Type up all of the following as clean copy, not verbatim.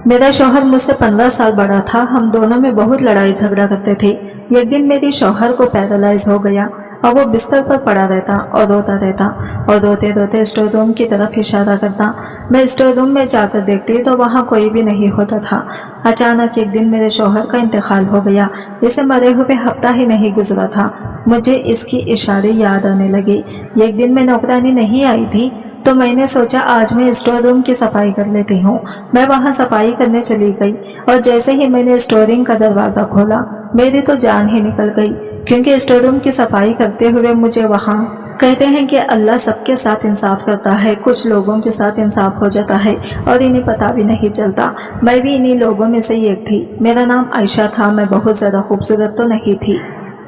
मेरा शौहर मुझसे 15 साल बड़ा था। हम दोनों में बहुत लड़ाई झगड़ा करते थे। एक दिन मेरे शौहर को पैरालाइज हो गया और वो बिस्तर पर पड़ा रहता और रोता रहता और रोते रोते स्टोर रूम की तरफ इशारा करता। मैं स्टोर रूम में जाकर देखती तो वहाँ कोई भी नहीं होता था। अचानक एक दिन मेरे शौहर का इंतकाल हो गया। इसे मरे हुए हफ्ता ही नहीं गुजरा था। मुझे इसकी इशारे याद आने लगे। एक दिन में नौकरानी नहीं आई थी तो मैंने सोचा आज मैं स्टोर रूम की सफाई कर लेती हूँ। मैं वहाँ सफाई करने चली गई और जैसे ही मैंने स्टोरिंग का दरवाज़ा खोला मेरी तो जान ही निकल गई, क्योंकि स्टोर रूम की सफाई करते हुए मुझे वहाँ कहते हैं कि अल्लाह सबके साथ इंसाफ करता है, कुछ लोगों के साथ इंसाफ हो जाता है और इन्हें पता भी नहीं चलता। मैं भी इन्हीं लोगों में से एक थी। मेरा नाम आयशा था। मैं बहुत ज़्यादा खूबसूरत तो नहीं थी।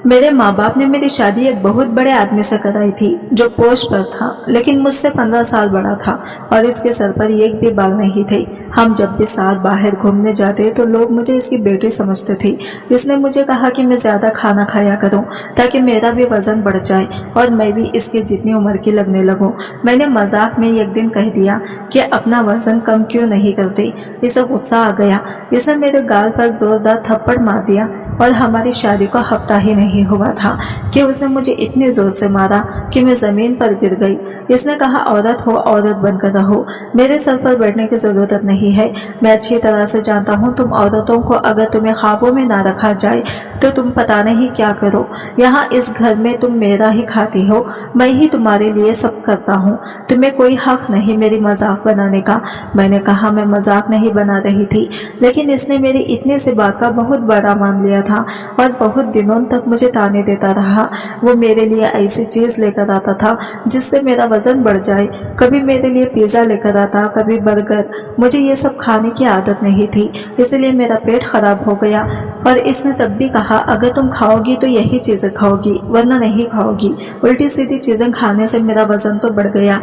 मेरे माँ बाप ने मेरी शादी एक बहुत बड़े आदमी से कराई थी जो पोस्ट पर था, लेकिन मुझसे 15 साल बड़ा था और इसके सर पर एक भी बाल नहीं थे। हम जब भी साथ बाहर घूमने जाते तो लोग मुझे इसकी बेटी समझते थे। इसने मुझे कहा कि मैं ज़्यादा खाना खाया करूं ताकि मेरा भी वजन बढ़ जाए और मैं भी इसके जितनी उम्र की लगने लगूं। मैंने मजाक में एक दिन कह दिया कि अपना वजन कम क्यों नहीं करते। इसे गुस्सा आ गया। इसने मेरे गाल पर जोरदार थप्पड़ मार दिया और हमारी शादी को हफ्ता ही नहीं हुआ था कि उसने मुझे इतने जोर से मारा कि मैं जमीन पर गिर गई। इसने कहा औरत हो औरत बनकर रहो, मेरे सर पर बैठने की जरूरत नहीं है। मैं अच्छी तरह से जानता हूँ तुम औरतों को अगर तुम्हें ख्वाबों में ना रखा जाए तो तुम पता नहीं क्या करो। यहाँ इस घर में तुम मेरा ही खाती हो, मैं ही तुम्हारे लिए सब करता हूँ। तुम्हें कोई हक नहीं मेरी मजाक बनाने का। मैंने कहा मैं मजाक नहीं बना रही थी, लेकिन इसने मेरी इतनी सी बात का बहुत बड़ा मान लिया था और बहुत दिनों तक मुझे ताने देता रहा। वो मेरे लिए ऐसी चीज लेकर आता था जिससे मेरा वजन बढ़ जाए। कभी मेरे लिए पिज्जा लेकर आता, कभी बर्गर। मुझे ये सब खाने की आदत नहीं थी, इसलिए मेरा पेट खराब हो गया। और इसने तब भी कहा अगर तुम खाओगी तो यही चीजें खाओगी वरना नहीं खाओगी। उल्टी सीधी चीजें खाने से मेरा वजन तो बढ़ गया,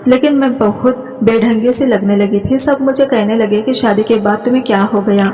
लेकिन मैं बहुत बेढंगी से लगने लगी थी। सब मुझे कहने लगे कि शादी के बाद तुम्हें क्या हो गया।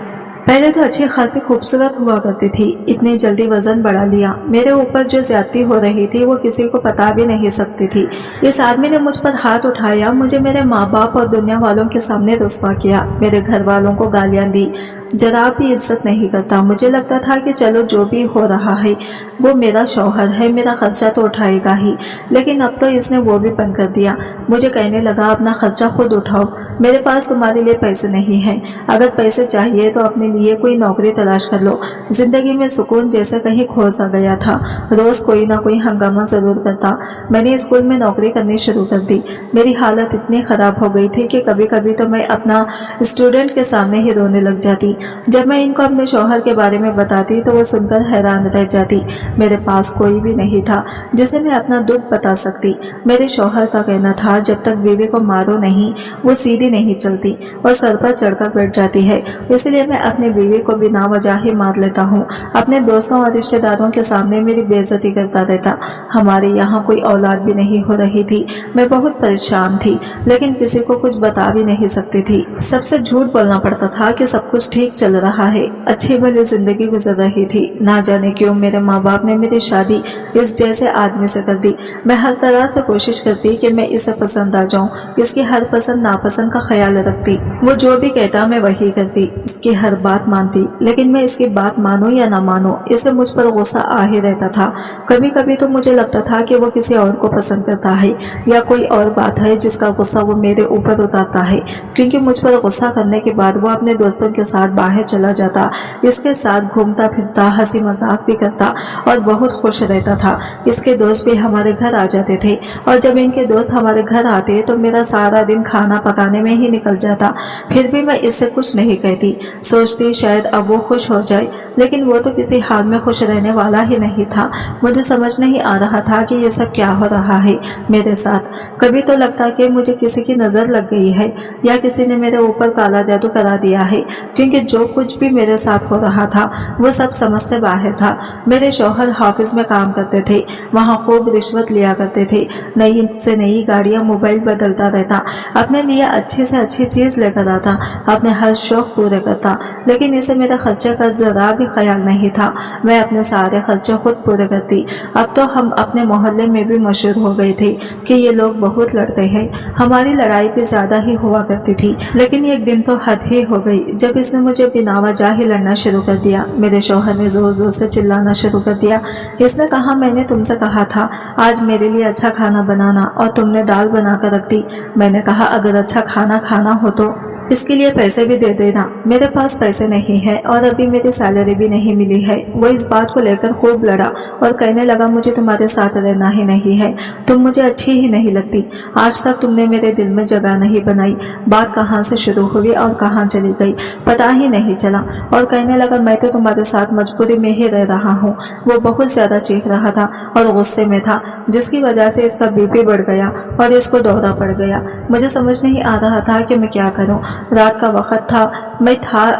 पहले तो अच्छी खासी खूबसूरत हुआ करती थी, इतनी जल्दी वजन बढ़ा लिया। मेरे ऊपर जो ज्यादती हो रही थी वो किसी को पता भी नहीं सकती थी। इस आदमी ने मुझ पर हाथ उठाया, मुझे मेरे माँ बाप और दुनिया वालों के सामने रुस्वा किया, मेरे घर वालों को गालियां दी, जरा भी इज्जत नहीं करता। मुझे लगता था कि चलो जो भी हो रहा है वो मेरा शौहर है, मेरा खर्चा तो उठाएगा ही, लेकिन अब तो इसने वो भी बंद कर दिया। मुझे कहने लगा अपना खर्चा खुद उठाओ, मेरे पास तुम्हारे लिए पैसे नहीं हैं। अगर पैसे चाहिए तो अपने लिए कोई नौकरी तलाश कर लो। जिंदगी में सुकून जैसे कहीं खो सा गया था। रोज कोई ना कोई हंगामा जरूर करता। मैंने स्कूल में नौकरी करनी शुरू कर दी। मेरी हालत इतनी खराब हो गई थी कि कभी कभी तो मैं अपना स्टूडेंट के सामने ही रोने लग जाती। जब मैं इनको अपने शौहर के बारे में बताती तो वो सुनकर हैरान रह जाती। मेरे पास कोई भी नहीं था जिसे मैं अपना दुख बता सकती। मेरे शौहर का कहना था जब तक बीवी को मारो नहीं वो सीधी नहीं चलती और सर पर चढ़कर बैठ जाती है। इसलिए मैं अपनी बीवी को बिना वजह ही मार लेता हूँ। अपने दोस्तों और रिश्तेदारों के सामने मेरी बेइज्जती करता रहता। हमारे यहाँ कोई औलाद भी नहीं हो रही थी। मैं बहुत परेशान थी, लेकिन किसी को कुछ बता भी नहीं सकती थी। सबसे झूठ बोलना पड़ता था कि सब कुछ ठीक चल रहा है, अच्छी भली जिंदगी गुजर रही थी। ना जाने क्यों मेरे माँ बाप ने मेरी शादी इस जैसे आदमी से कर दी। मैं हर तरह से कोशिश करती कि मैं इसे पसंद आ जाऊं, इसकी हर पसंद नापसंद का ख्याल रखती। वो जो भी कहता मैं वही करती, इसकी हर बात मानती। लेकिन मैं इसकी बात मानूं या ना मानूं, इसे मुझ पर गुस्सा आ ही रहता था। कभी कभी तो मुझे लगता था कि वो किसी और को पसंद करता है या कोई और बात है जिसका गुस्सा वो मेरे ऊपर उतारता है, क्योंकि मुझ पर गुस्सा करने के बाद वो अपने दोस्तों के साथ बाहर चला जाता, इसके साथ घूमता फिरता, हंसी मजाक भी करता और बहुत खुश रहता था। इसके दोस्त भी हमारे घर आ जाते थे और जब इनके दोस्त हमारे घर आते तो मेरा सारा दिन खाना पकाने में ही निकल जाता। फिर भी मैं इससे कुछ नहीं कहती, सोचती शायद अब वो खुश हो जाए, लेकिन वो तो किसी हाल में खुश रहने वाला ही नहीं था। मुझे समझ नहीं आ रहा था कि ये सब क्या हो रहा है मेरे साथ। कभी तो लगता कि मुझे किसी की नजर लग गई है या किसी ने मेरे ऊपर काला जादू करा दिया है, क्योंकि जो कुछ भी मेरे साथ हो रहा था वो सब समझ से बाहर था। मेरे शौहर ऑफिस में काम करते थे, वहाँ खूब रिश्वत लिया करते थे, नई से नई गाड़ियाँ, मोबाइल बदलता रहता, अपने लिए अच्छी अच्छी से अच्छी चीज लेकर आता, अपने हर शौक पूरे करता, लेकिन इसे मेरे खर्चे का जरा भी ख्याल नहीं था। मैं अपने सारे खर्चे खुद पूरे करती। अब तो हम अपने मोहल्ले में भी मशहूर हो गए थे कि ये लोग बहुत लड़ते हैं। हमारी लड़ाई भी ज्यादा ही हुआ करती थी, लेकिन एक दिन तो हद ही हो गई जब इसने मुझे बिना वजह ही लड़ना शुरू कर दिया। मेरे शौहर ने जोर जोर से चिल्लाना शुरू कर दिया। इसने कहा, मैंने तुमसे कहा था आज मेरे लिए अच्छा खाना बनाना और तुमने दाल बनाकर रख दी। मैंने कहा, अगर अच्छा खाना खाना हो तो इसके लिए पैसे भी दे देना। मेरे पास पैसे नहीं है और अभी मेरी सैलरी भी नहीं मिली है। वो इस बात को लेकर खूब लड़ा और कहने लगा, मुझे तुम्हारे साथ रहना ही नहीं है, तुम मुझे अच्छी ही नहीं लगती, आज तक तुमने मेरे दिल में जगह नहीं बनाई। बात कहाँ से शुरू हुई और कहाँ चली गई पता ही नहीं चला। और कहने लगा, मैं तो तुम्हारे साथ मजबूरी में ही रह रहा हूँ। वो बहुत ज्यादा चीख रहा था और गुस्से में था, जिसकी वजह से इसका बीपी बढ़ गया और इसको दौरा पड़ गया। मुझे समझ नहीं आ रहा था कि मैं क्या करूं। रात का वक्त था, मैं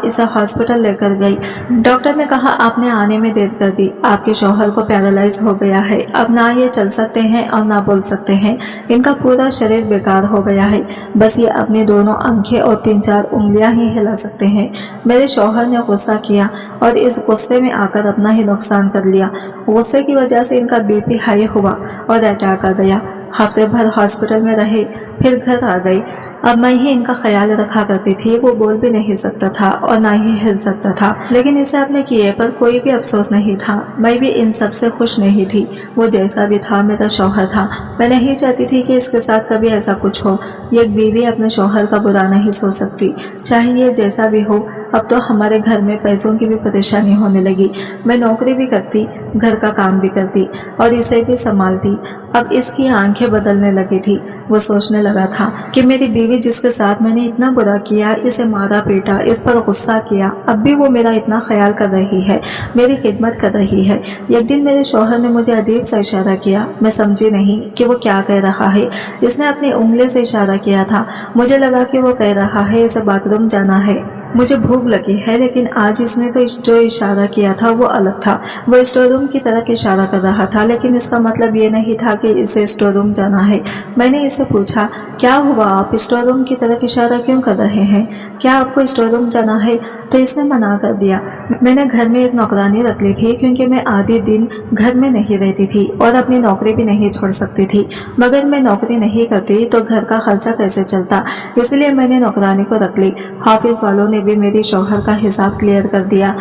इसे हॉस्पिटल लेकर गई। डॉक्टर ने कहा, आपने आने में देर कर दी, आपके शौहर को पैरालाइज हो गया है, अब ना ये चल सकते हैं और ना बोल सकते हैं, इनका पूरा शरीर बेकार हो गया है, बस ये अपनी दोनों आंखें और 3-4 उंगलियां ही हिला सकते हैं। मेरे शौहर ने गुस्सा किया और इस गुस्से में आकर अपना ही नुकसान कर लिया। गुस्से की वजह से इनका बीपी हाई हुआ और अटैक आ गया। हफ्ते भर हॉस्पिटल में रहे, फिर घर आ गई। अब मैं ही इनका ख्याल रखा करती थी। वो बोल भी नहीं सकता था और ना ही हिल सकता था, लेकिन इसे अपने किए पर कोई भी अफसोस नहीं था। मैं भी इन सब से खुश नहीं थी। वो जैसा भी था मेरा शौहर था। मैं नहीं चाहती थी कि इसके साथ कभी ऐसा कुछ हो। एक बीवी अपने शौहर का बुरा नहीं सोच सकती, चाहे ये जैसा भी हो। अब तो हमारे घर में पैसों की भी परेशानी होने लगी। मैं नौकरी भी करती, घर का काम भी करती और इसे भी संभालती। अब इसकी आंखें बदलने लगी थी। वो सोचने लगा था कि मेरी बीवी जिसके साथ मैंने इतना बुरा किया, इसे मारा पीटा, इस पर गुस्सा किया, अब भी वो मेरा इतना ख्याल कर रही है, मेरी खिदमत कर रही है। एक दिन मेरे शौहर ने मुझे अजीब सा इशारा किया। मैं समझी नहीं कि वो क्या कह रहा है। इसने अपनी उंगली से इशारा किया था। मुझे लगा कि वो कह रहा है इसे बाथरूम जाना है, मुझे भूख लगी है। लेकिन आज इसने तो जो इशारा किया था वो अलग था। वो स्टोर रूम की तरफ इशारा कर रहा था, लेकिन इसका मतलब ये नहीं था कि इसे स्टोर रूम जाना है। मैंने इससे पूछा, क्या हुआ, आप स्टोर रूम की तरफ इशारा क्यों कर रहे हैं, क्या आपको स्टोर रूम जाना है? तो इसने मना कर दिया। मैंने घर में एक नौकरानी रख ली थी, क्योंकि मैं आधे दिन घर में नहीं रहती थी और अपनी नौकरी भी नहीं छोड़ सकती थी। मगर मैं नौकरी नहीं करती तो घर का खर्चा कैसे चलता, इसलिए मैंने नौकरानी को रख ली। ऑफिस वालों ने भी मेरी शौहर का हिसाब क्लियर कर दिया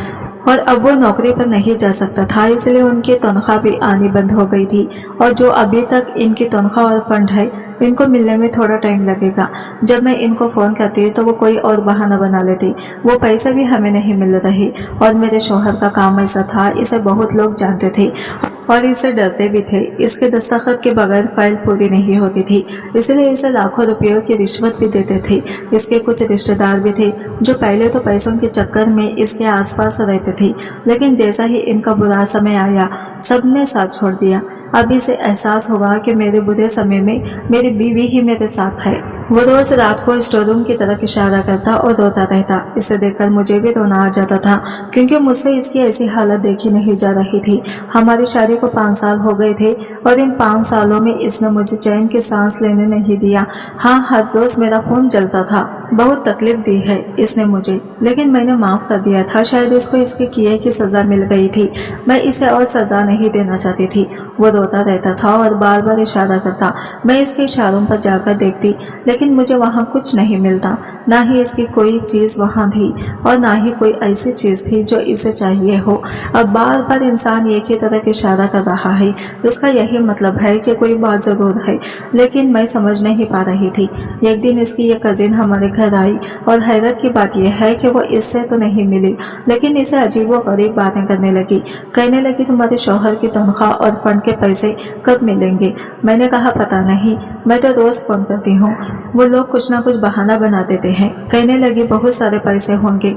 और अब वो नौकरी पर नहीं जा सकता था, इसलिए उनकी तनख्वाह भी आनी बंद हो गई थी। और जो अभी तक इनकी तनख्वाह और फंड है, इनको मिलने में थोड़ा टाइम लगेगा। जब मैं इनको फोन करती तो वो कोई और बहाना बना लेती। वो पैसे भी हमें नहीं मिल रहे और मेरे शौहर का काम ऐसा था, इसे बहुत लोग जानते थे और इससे डरते भी थे। इसके दस्तखत के बगैर फाइल पूरी नहीं होती थी, इसलिए इसे लाखों रुपयों की रिश्वत भी देते थे। इसके कुछ रिश्तेदार भी थे जो पहले तो पैसों के चक्कर में इसके आसपास रहते थे, लेकिन जैसा ही इनका बुरा समय आया सबने साथ छोड़ दिया। अब इसे एहसास होगा कि मेरे बुरे समय में मेरी बीवी ही मेरे साथ है। वो रोज रात को स्टोर रूम की तरफ इशारा करता और रोता रहता। इसे देखकर मुझे भी रोना आ जाता था, क्योंकि मुझसे इसकी ऐसी हालत देखी नहीं जा रही थी। हमारी शादी को 5 साल हो गए थे और इन 5 सालों में इसने मुझे चैन की सांस लेने नहीं दिया। हाँ, हर रोज मेरा खून जलता था। बहुत तकलीफ दी है इसने मुझे, लेकिन मैंने माफ कर दिया था। शायद इसको इसके किए की सजा मिल गई थी। मैं इसे और सजा नहीं देना चाहती थी। वो रोता रहता था और बार बार इशारा करता। मैं इसके इशारों पर जाकर देखती, लेकिन मुझे वहाँ कुछ नहीं मिलता। ना ही इसकी कोई चीज वहाँ थी और ना ही कोई ऐसी चीज थी जो इसे चाहिए हो। अब बार बार इंसान एक ही तरह के इशारा कर रहा है, इसका यही मतलब है कि कोई बात जरूर है, लेकिन मैं समझ नहीं पा रही थी। एक दिन इसकी एक कजिन हमारे घर आई और हैरत की बात यह है कि वो इससे तो नहीं मिली, लेकिन इसे अजीबोगरीब बातें करने लगी। कहने लगी, तुम्हारे शौहर की तनख्वाह और फंड के पैसे कब मिलेंगे? मैंने कहा, पता नहीं, मैं तो रोज फोन करती हूँ, वो लोग कुछ ना कुछ बहाना बना देते हैं। कहने लगी, बहुत सारे पैसे होंगे,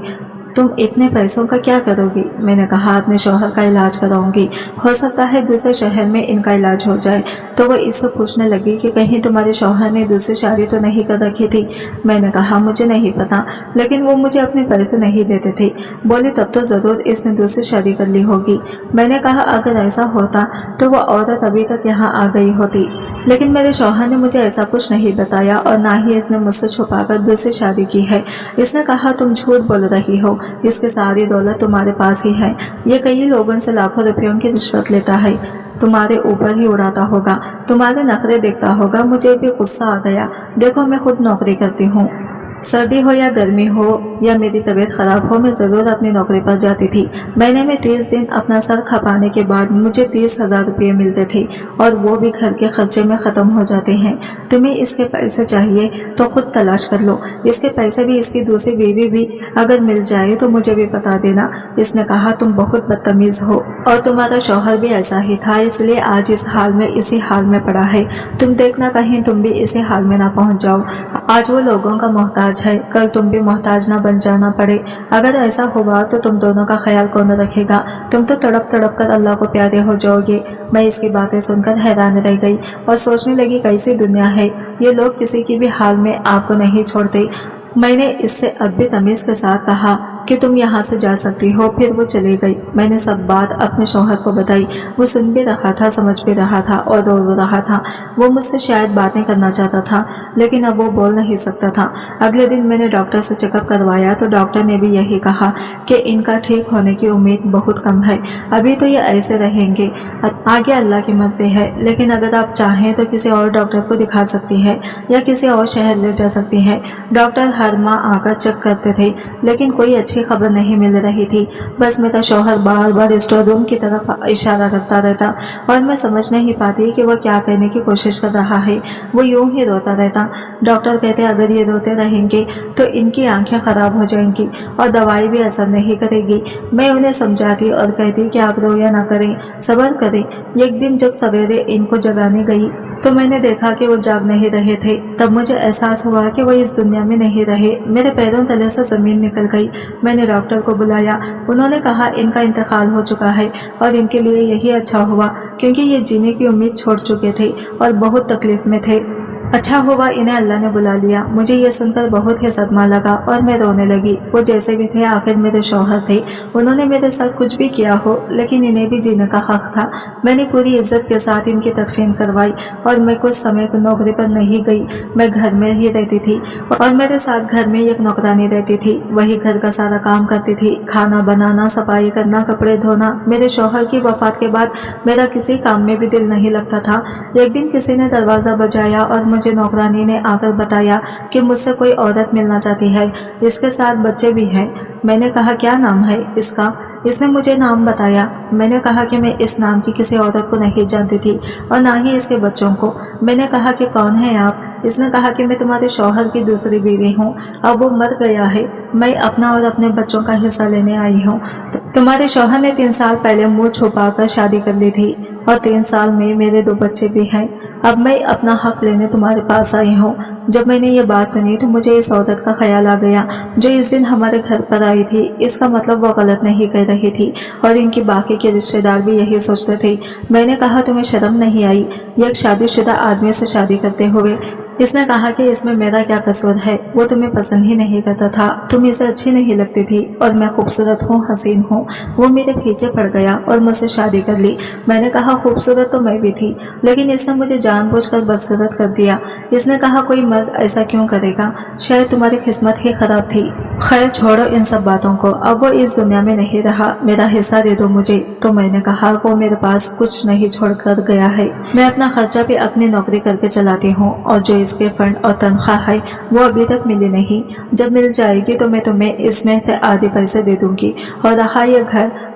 तुम इतने पैसों का क्या करोगी? मैंने कहा, अपने शौहर का इलाज कराऊंगी, हो सकता है दूसरे शहर में इनका इलाज हो जाए। तो वो इससे पूछने लगी कि कहीं तुम्हारे शौहर ने दूसरी शादी तो नहीं कर रखी थी? मैंने कहा, मुझे नहीं पता, लेकिन वो मुझे अपने पैसे नहीं देते थे। बोली, तब तो जरूर इसने दूसरी शादी कर ली होगी। मैंने कहा, अगर ऐसा होता तो वो औरत अभी तक यहाँ आ गई होती। लेकिन मेरे शौहर ने मुझे ऐसा कुछ नहीं बताया और ना ही इसने मुझसे छुपाकर दूसरी शादी की है। इसने कहा तुम झूठ बोल रही हो, इसकी सारी दौलत तुम्हारे पास ही है। ये कई लोगों से लाखों रुपयों की रिश्वत लेता है, तुम्हारे ऊपर ही उड़ाता होगा, तुम्हारे नखरे देखता होगा। मुझे भी गुस्सा आ गया। देखो मैं खुद नौकरी करती हूँ, सर्दी हो या गर्मी हो या मेरी तबीयत खराब हो, मैं जरूर अपनी नौकरी पर जाती थी। महीने में 30 दिन अपना सर खपाने के बाद मुझे 30,000 रुपये मिलते थे और वो भी घर के खर्चे में खत्म हो जाते हैं। तुम्हें इसके पैसे चाहिए तो खुद तलाश कर लो। इसके पैसे भी, इसकी दूसरी बीवी भी अगर मिल जाए तो मुझे भी बता देना। इसने कहा तुम बहुत बदतमीज हो और तुम्हारा शौहर भी ऐसा ही था, इसलिए आज इस हाल में इसी हाल में पड़ा है। तुम देखना कहीं तुम भी इसी हाल में ना पहुंच जाओ। आज वो लोगों का मोहताज है, कल तुम भी मोहताज ना बन जाना पड़े। अगर ऐसा होगा तो तुम दोनों का ख्याल कौन रखेगा? तुम तो तड़प तड़प कर अल्लाह को प्यारे हो जाओगे। मैं इसकी बातें सुनकर हैरान रह गई और सोचने लगी कैसी दुनिया है, ये लोग किसी की भी हाल में आपको नहीं छोड़ते। मैंने इससे अब भी तमीज के साथ कहा कि तुम यहाँ से जा सकती हो, फिर वो चली गई। मैंने सब बात अपने शौहर को बताई। वो सुन भी रहा था, समझ भी रहा था और रो रहा था। वो मुझसे शायद बातें करना चाहता था, लेकिन अब वो बोल नहीं सकता था। अगले दिन मैंने डॉक्टर से चेकअप करवाया तो डॉक्टर ने भी यही कहा कि इनका ठीक होने की उम्मीद बहुत कम है। अभी तो ये ऐसे रहेंगे, आगे अल्लाह की मर्जी है। लेकिन अगर आप चाहें तो किसी और डॉक्टर को दिखा सकती है या किसी और शहर ले जा सकती है। डॉक्टर हर माह आकर चेक करते थे, लेकिन कोई अच्छी खबर नहीं मिल रही थी। बस मेरा शौहर बार बार स्टोर रूम की तरफ इशारा करता रहता और मैं समझ नहीं पाती कि वो क्या कहने की कोशिश कर रहा है। वो यूं ही रोता रहता। डॉक्टर कहते अगर ये रोते रहेंगे तो इनकी आंखें खराब हो जाएंगी और दवाई भी असर नहीं करेगी। मैं उन्हें समझाती और कहती कि आप रोया ना करें, सब्र करें। एक दिन जब सवेरे इनको जगाने गई तो मैंने देखा कि वो जाग नहीं रहे थे। तब मुझे एहसास हुआ कि वो इस दुनिया में नहीं रहे। मेरे पैरों तले से जमीन निकल गई। मैंने डॉक्टर को बुलाया। उन्होंने कहा इनका इंतकाल हो चुका है और इनके लिए यही अच्छा हुआ, क्योंकि ये जीने की उम्मीद छोड़ चुके थे और बहुत तकलीफ में थे। अच्छा हुआ इन्हें अल्लाह ने बुला लिया। मुझे ये सुनकर बहुत ही सदमा लगा और मैं रोने लगी। वो जैसे भी थे आखिर मेरे शौहर थे। उन्होंने मेरे साथ कुछ भी किया हो, लेकिन इन्हें भी जीने का हक था। मैंने पूरी इज्जत के साथ इनकी तदफीन करवाई और मैं कुछ समय को नौकरी पर नहीं गई। मैं घर में ही रहती थी और मेरे साथ घर में एक नौकरानी रहती थी। वही घर का सारा काम करती थी, खाना बनाना, सफाई करना, कपड़े धोना। मेरे शौहर की वफात के बाद मेरा किसी काम में भी दिल नहीं लगता था। एक दिन किसी ने दरवाजा बजाया और मुझे नौकरानी ने आकर बताया कि मुझसे कोई औरत मिलना चाहती है, इसके साथ बच्चे भी हैं। मैंने कहा क्या नाम है इसका? इसने मुझे नाम बताया। मैंने कहा कि मैं इस नाम की किसी औरत को नहीं जानती थी और ना ही इसके बच्चों को। मैंने कहा कि कौन है आप? इसने कहा कि मैं तुम्हारे शौहर की दूसरी बीवी हूँ, अब वो मर गया है। मैं अपना और अपने बच्चों का हिस्सा लेने आई हूँ। तुम्हारे शौहर ने 3 साल पहले मुंह छुपाकर शादी कर ली थी और 3 साल में मेरे 2 बच्चे भी हैं। अब मैं अपना हक लेने तुम्हारे पास आई हूँ। जब मैंने ये बात सुनी तो मुझे इस औरत का ख्याल आ गया जो इस दिन हमारे घर पर आई थी। इसका मतलब वो गलत नहीं कह रही थी और इनकी बाकी के रिश्तेदार भी यही सोचते थे। मैंने कहा तुम्हें शर्म नहीं आई एक शादीशुदा आदमी से शादी करते हुए? इसने कहा कि इसमें मेरा क्या कसूर है, वो तुम्हें पसंद ही नहीं करता था, तुम इसे अच्छी नहीं लगती थी और मैं खूबसूरत हूँ, हसीन हूँ। वो मेरे पीछे पड़ गया और मुझसे शादी कर ली। मैंने कहा खूबसूरत तो मैं भी थी, लेकिन इसने मुझे जानबूझकर बदसूरत कर दिया। इसने कहा कोई मर्द ऐसा क्यों करेगा, शायद तुम्हारी किस्मत ही खराब थी। खैर छोड़ो इन सब बातों को, अब वो इस दुनिया में नहीं रहा, मेरा हिस्सा दे दो मुझे। तो मैंने कहा वो मेरे पास कुछ नहीं छोड़ कर गया है, मैं अपना खर्चा भी अपनी नौकरी करके चलाती हूँ और जो इसके फंड और तनख्वाह है वो अभी तक मिली नहीं। जब मिल जाएगी तो मैं तुम्हें इसमें से आधे पैसे दे दूंगी। और रहा ये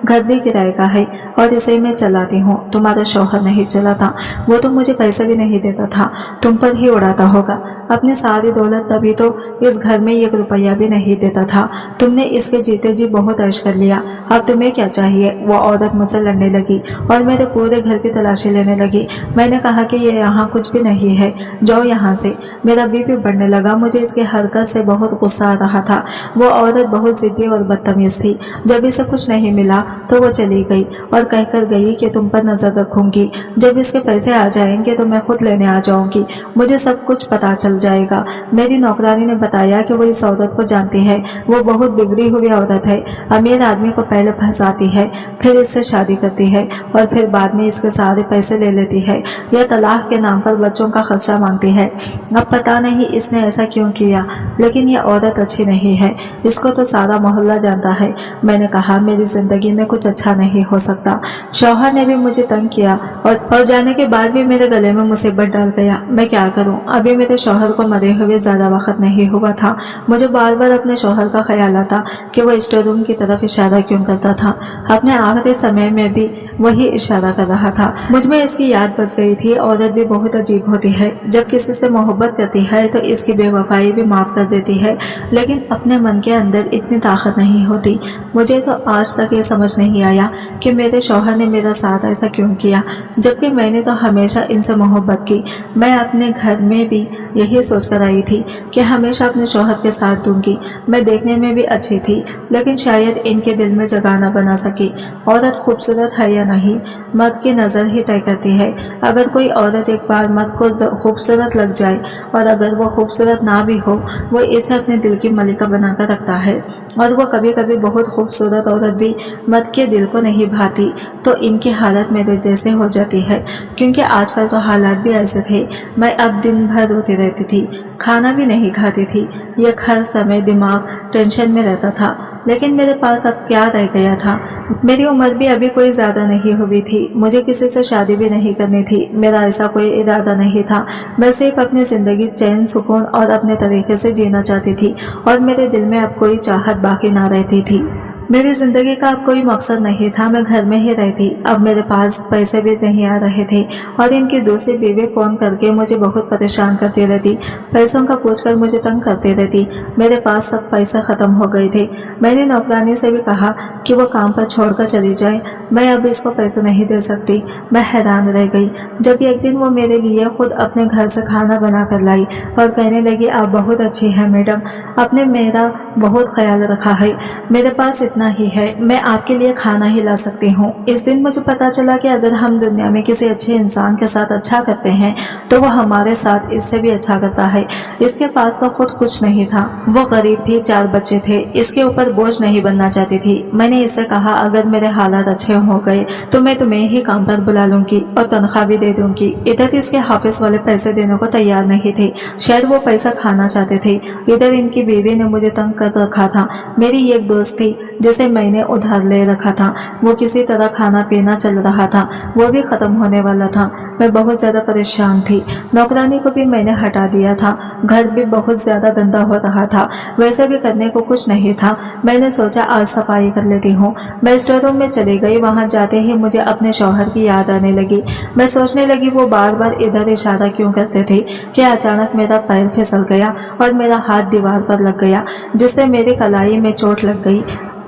घर भी किराए का है और इसे मैं चलाती हूँ, तुम्हारा शौहर नहीं चलाता। वो तो मुझे पैसे भी नहीं देता था, तुम पर ही उड़ाता होगा अपनी सारी दौलत, तभी तो इस घर में 1 रुपया भी नहीं देता था। तुमने इसके जीते जी बहुत ऐश कर लिया, अब तुम्हें क्या चाहिए? वो औरत मुझसे लड़ने लगी और मेरे पूरे घर की तलाशी लेने लगी। मैंने कहा कि ये यहाँ कुछ भी नहीं है, जाओ यहाँ से। मेरा बीपी बढ़ने लगा, मुझे इसकी हरकत से बहुत गुस्सा आ रहा था। वो औरत बहुत जिद्दी और बदतमीज थी। जब इसे कुछ नहीं मिला तो वो चली गई और कहकर गई कि तुम पर नजर रखूंगी, जब इसके पैसे आ जाएंगे तो मैं खुद लेने आ जाऊंगी, मुझे सब कुछ पता चल जाएगा। मेरी नौकरानी ने बताया कि वो इस औरत को जानती है, वो बहुत बिगड़ी हुई औरत है, अमीर आदमी को पहले फंसाती है, फिर इससे शादी करती है और फिर बाद में इसके सारे पैसे ले लेती है। यह तलाक के नाम पर बच्चों का खर्चा मांगती है। अब पता नहीं इसने ऐसा क्यों किया, लेकिन यह औरत अच्छी नहीं है, इसको तो सारा मोहल्ला जानता है। मैंने कहा मेरी जिंदगी में कुछ अच्छा नहीं हो सकता। शौहर ने भी मुझे तंग किया और जाने के बाद भी मेरे गले में मुसीबत डाल गया। मैं क्या करूं? अभी मेरे शौहर को मरे हुए ज्यादा वक्त नहीं हुआ था। मुझे बार बार अपने शौहर का ख्याल आता कि वो स्टोर रूम की तरफ इशारा क्यों करता था। अपने आखिरी समय में भी वही इशारा कर रहा था। मुझ में इसकी याद बच गई थी। औरत भी बहुत अजीब होती है, जब किसी से मोहब्बत करती है तो इसकी बेवफाई भी माफ कर देती है, लेकिन अपने मन के अंदर इतनी ताकत नहीं होती। मुझे तो आज तक ये समझ नहीं आया कि मेरे शौहर ने मेरा साथ ऐसा क्यों किया, जबकि मैंने तो हमेशा इनसे मोहब्बत की। मैं अपने घर में भी यही सोच कर आई थी कि हमेशा अपने शौहर के साथ दूंगी। मैं देखने में भी अच्छी थी, लेकिन शायद इनके दिल में जगह न बना सकी। औरत खूबसूरत है या नहीं, मर्द की नज़र ही तय करती है। अगर कोई औरत एक बार मर्द को खूबसूरत लग जाए और अगर वो खूबसूरत ना भी हो, वो इसे अपने दिल की मलिका बनाकर रखता है। और वो कभी कभी बहुत खूबसूरत औरत भी मर्द के दिल को नहीं भाती, तो इनकी हालत मेरे जैसे हो जाती है। क्योंकि आजकल तो हालात भी ऐसे थे। मैं अब दिन भर रोती रहती थी, खाना भी नहीं खाती थी। यह हर समय दिमाग टेंशन में रहता था, लेकिन मेरे पास अब क्या रह गया था। मेरी उम्र भी अभी कोई ज्यादा नहीं हुई थी, मुझे किसी से शादी भी नहीं करनी थी। मेरा ऐसा कोई इरादा नहीं था। मैं सिर्फ अपनी जिंदगी चैन, सुकून और अपने तरीके से जीना चाहती थी, और मेरे दिल में अब कोई चाहत बाकी ना रहती थी। मेरी जिंदगी का अब कोई मकसद नहीं था। मैं घर में ही रहती। अब मेरे पास पैसे भी नहीं आ रहे थे, और इनकी दूसरी बीवी फोन करके मुझे बहुत परेशान करती रहती, पैसों का पूछकर मुझे तंग करती रहती। मेरे पास सब पैसे खत्म हो गए थे। मैंने नौकरानी से भी कहा कि वो काम पर छोड़कर चली जाए, मैं अब इसको पैसे नहीं दे सकती। मैं हैरान रह गई जब एक दिन वो मेरे लिए खुद अपने घर से खाना बना कर लाई और कहने लगी, आप बहुत अच्छी हैं मैडम, आपने मेरा बहुत ख्याल रखा है, मेरे पास इतना ही है, मैं आपके लिए खाना ही ला सकती हूँ। इस दिन मुझे पता चला कि अगर हम दुनिया में किसी अच्छे इंसान के साथ अच्छा करते हैं तो वो हमारे साथ इससे भी अच्छा करता है। इसके पास तो खुद कुछ नहीं था, वो गरीब थी, 4 बच्चे थे, इसके ऊपर बोझ नहीं बनना चाहती थी। मैंने इससे कहा, अगर मेरे हालात अच्छे हो गए तो मैं तुम्हें ही काम पर बुला लूंगी और तनख्वाह भी दे दूंगी। इधर इसके हाफिज वाले पैसे देने को तैयार नहीं थे, शायद वो पैसा खाना चाहते थे। इधर इनकी बीवी ने मुझे तंग कर रखा था। मेरी एक दोस्त थी जिसे मैंने उधार ले रखा था, वो किसी तरह खाना पीना चल रहा था, वो भी खत्म होने वाला था। मैं बहुत ज्यादा परेशान थी। नौकरानी को भी मैंने हटा दिया था। घर भी बहुत ज्यादा गंदा हो रहा था, वैसे भी करने को कुछ नहीं था। मैंने सोचा आज सफाई कर लेती हूँ। मैं स्टोर रूम में चली गई। वहां जाते ही मुझे अपने शौहर की याद आने लगी। मैं सोचने लगी वो बार बार इधर इशारा क्यों करते थे कि अचानक मेरा पैर फिसल गया और मेरा हाथ दीवार पर लग गया, जिससे मेरी कलाई में चोट लग गई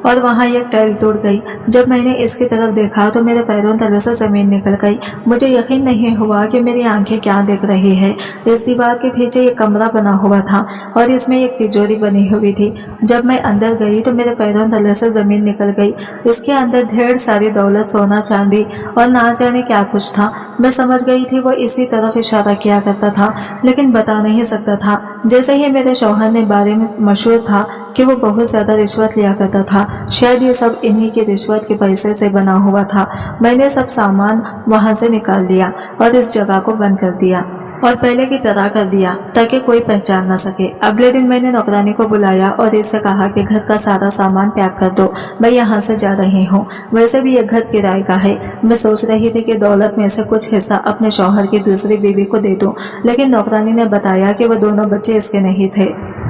और वहाँ एक टाइल टूट गई। जब मैंने इसकी तरफ देखा तो मेरे पैरों तले से जमीन निकल गई। मुझे यकीन नहीं हुआ कि मेरी आंखें क्या देख रही है। इस दीवार के पीछे एक कमरा बना हुआ था और इसमें एक तिजोरी बनी हुई थी। जब मैं अंदर गई तो मेरे पैरों तले से जमीन निकल गई। इसके अंदर ढेर सारी दौलत, सोना, चांदी और ना जाने क्या कुछ था। मैं समझ गई थी वो इसी तरफ इशारा किया करता था, लेकिन बता नहीं सकता था। जैसे ही मेरे शौहर ने बारे में मशहूर था कि वो बहुत ज्यादा रिश्वत लिया करता था, शायद ये सब इन्हीं की रिश्वत के पैसे से बना हुआ था। मैंने सब सामान वहां से निकाल दिया और इस जगह को बंद कर दिया और पहले की तरह कर दिया ताकि कोई पहचान न सके। अगले दिन मैंने नौकरानी को बुलाया और इससे कहा कि घर का सारा सामान पैक कर दो, मैं यहाँ से जा रही हूँ। वैसे भी ये घर किराए का है। मैं सोच रही थी कि दौलत में से कुछ हिस्सा अपने शौहर की दूसरी बीवी को दे दूं, लेकिन नौकरानी ने बताया कि वो दोनों बच्चे इसके नहीं थे,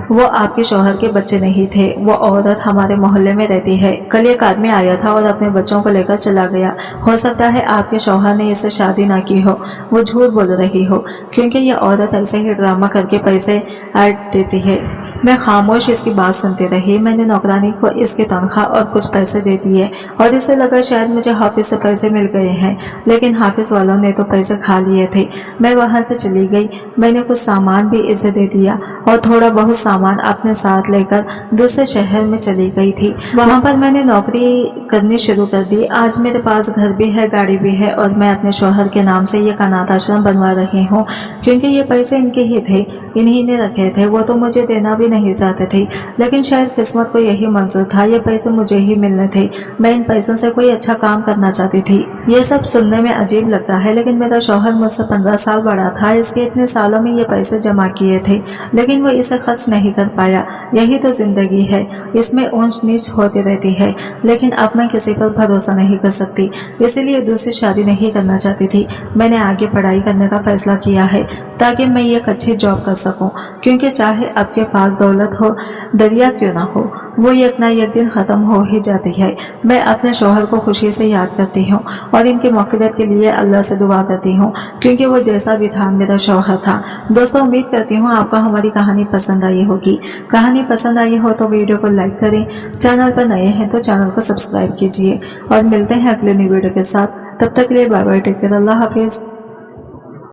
वो आपके शौहर के बच्चे नहीं थे। वो औरत हमारे मोहल्ले में रहती है। कल एक आदमी आया था और अपने बच्चों को लेकर चला गया। हो सकता है आपके शौहर ने इससे शादी ना की हो। वो झूठ बोल रही हो, क्योंकि ये औरत ऐसे ही ड्रामा करके पैसे ऐड देती है। मैं खामोश इसकी बात सुनती रही। मैंने नौकरानी को इसकी तनख्वाह और कुछ पैसे दे दिए और इसे लगा शायद मुझे हाफिज से पैसे मिल गए हैं, लेकिन हाफिज वालों ने तो पैसे खा लिए थे। मैं वहां से चली गई। मैंने कुछ सामान भी इसे दे दिया और थोड़ा बहुत सामान अपने साथ लेकर दूसरे शहर में चली गई थी। वहाँ पर मैंने नौकरी करनी शुरू कर दी। आज मेरे पास घर भी है, गाड़ी भी है और मैं अपने शौहर के नाम से ये अनाथ आश्रम बनवा रही हूँ, क्योंकि ये पैसे इनके ही थे, इन्हीं ने रखे थे। वो तो मुझे देना भी नहीं चाहते थे, लेकिन शायद किस्मत को यही मंजूर था, ये पैसे मुझे ही मिलने थे। मैं इन पैसों से कोई अच्छा काम करना चाहती थी। ये सब सुनने में अजीब लगता है, लेकिन मेरा शौहर मुझसे 15 साल बड़ा था। इसके इतने सालों में ये पैसे जमा किए थे, लेकिन वो इसे खर्च नहीं कर पाया। यही तो जिंदगी है, इसमें ऊंच नीच होती रहती है। लेकिन अब मैं किसी पर भरोसा नहीं कर सकती, इसीलिए दूसरी शादी नहीं करना चाहती थी। मैंने आगे पढ़ाई करने का फैसला किया है, ताकि मैं एक अच्छी जॉब कर सकूं, क्योंकि चाहे आपके पास दौलत हो, दरिया क्यों ना हो, वो एक ना एक दिन खत्म हो ही जाती है। मैं अपने शौहर को खुशी से याद करती हूँ और इनकी मग़फ़िरत के लिए अल्लाह से दुआ करती हूँ, क्योंकि वो जैसा भी था मेरा शौहर था। दोस्तों, उम्मीद करती हूँ आपको हमारी कहानी पसंद आई होगी। कहानी पसंद आई हो तो वीडियो को लाइक करें, चैनल पर नए हैं तो चैनल को सब्सक्राइब कीजिए और मिलते हैं अगले न्यू वीडियो के साथ। तब तक के लिए बाय बाय, टेक केयर, अल्लाह हाफिज़।